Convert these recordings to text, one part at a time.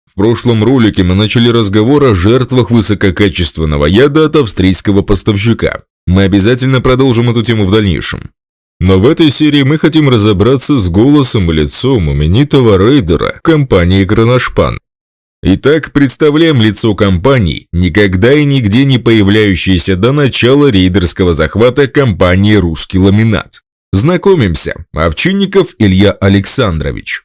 В прошлом ролике мы начали разговор о жертвах высококачественного яда от австрийского поставщика. Мы обязательно продолжим эту тему в дальнейшем. Но в этой серии мы хотим разобраться с голосом и лицом именитого рейдера компании Кроношпан. Итак, представляем лицо компании, никогда и нигде не появляющееся до начала рейдерского захвата компании «Русский ламинат». Знакомимся, Овчинников Илья Александрович.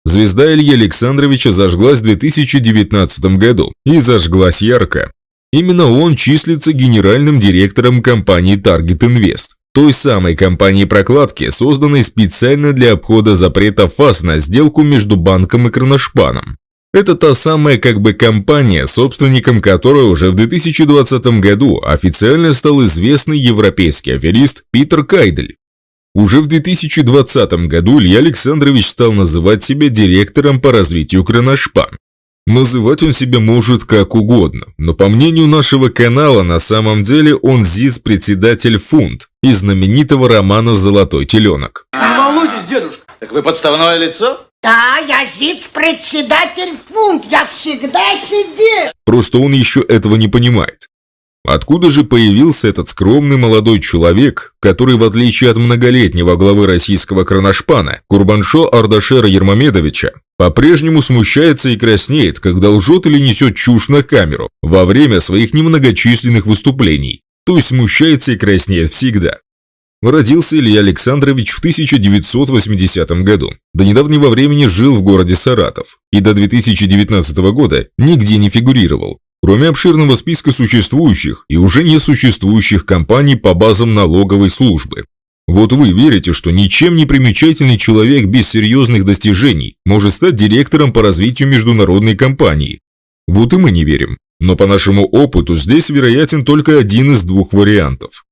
Звезда Ильи Александровича зажглась в 2019 году, и зажглась ярко. Именно он числится генеральным директором компании Target Invest, той самой компании прокладки, созданной специально для обхода запрета ФАС на сделку между банком и Кроношпаном. Это та самая компания, собственником которой уже в 2020 году официально стал известный европейский аферист Питер Кайдель. Уже в 2020 году Илья Александрович стал называть себя директором по развитию Кроношпан. Называть он себя может как угодно, но по мнению нашего канала на самом деле он ЗИЦ-председатель фунт из знаменитого романа «Золотой теленок». Не волнуйтесь, дедушка. Так вы подставное лицо? Да, я ЗИЦ-председатель фунт, я всегда сидел. Просто он еще этого не понимает. Откуда же появился этот скромный молодой человек, который, в отличие от многолетнего главы российского Кроношпана, Курбаншо Ардашера Ермамедовича, по-прежнему смущается и краснеет, когда лжет или несет чушь на камеру во время своих немногочисленных выступлений, то есть смущается и краснеет всегда? Родился Илья Александрович в 1980 году. До недавнего времени жил в городе Саратов и до 2019 года нигде не фигурировал, кроме обширного списка существующих и уже несуществующих компаний по базам налоговой службы. Вот вы верите, что ничем не примечательный человек без серьезных достижений может стать директором по развитию международной компании? Вот и мы не верим. Но по нашему опыту здесь вероятен только один из двух вариантов.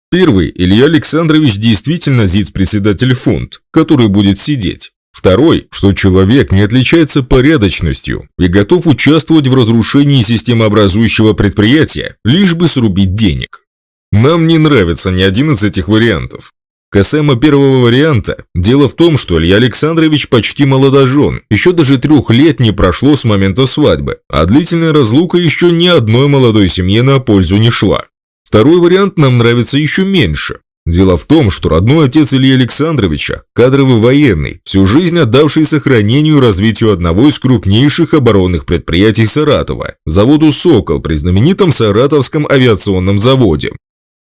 Первый, Илья Александрович действительно ЗИЦ-председатель фунт, который будет сидеть. Второй, что человек не отличается порядочностью и готов участвовать в разрушении системообразующего предприятия, лишь бы срубить денег. Нам не нравится ни один из этих вариантов. Касаемо первого варианта, дело в том, что Илья Александрович почти молодожен, еще даже 3 лет не прошло с момента свадьбы, а длительная разлука еще ни одной молодой семье на пользу не шла. Второй вариант нам нравится еще меньше. Дело в том, что родной отец Ильи Александровича, кадровый военный, всю жизнь отдавший сохранению и развитию одного из крупнейших оборонных предприятий Саратова, заводу «Сокол» при знаменитом Саратовском авиационном заводе.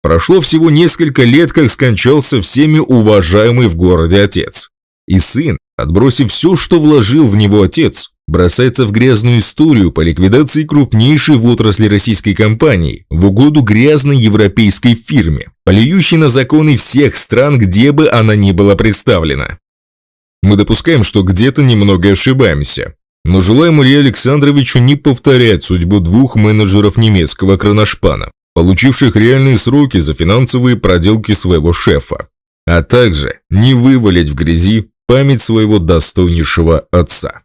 Прошло всего несколько лет, как скончался всеми уважаемый в городе отец. И сын, отбросив все, что вложил в него отец, бросается в грязную историю по ликвидации крупнейшей в отрасли российской компании в угоду грязной европейской фирме, плюющей на законы всех стран, где бы она ни была представлена. Мы допускаем, что где-то немного ошибаемся, но желаем Илье Александровичу не повторять судьбу 2 менеджеров немецкого Кроношпана, получивших реальные сроки за финансовые проделки своего шефа, а также не вывалить в грязи память своего достойнейшего отца.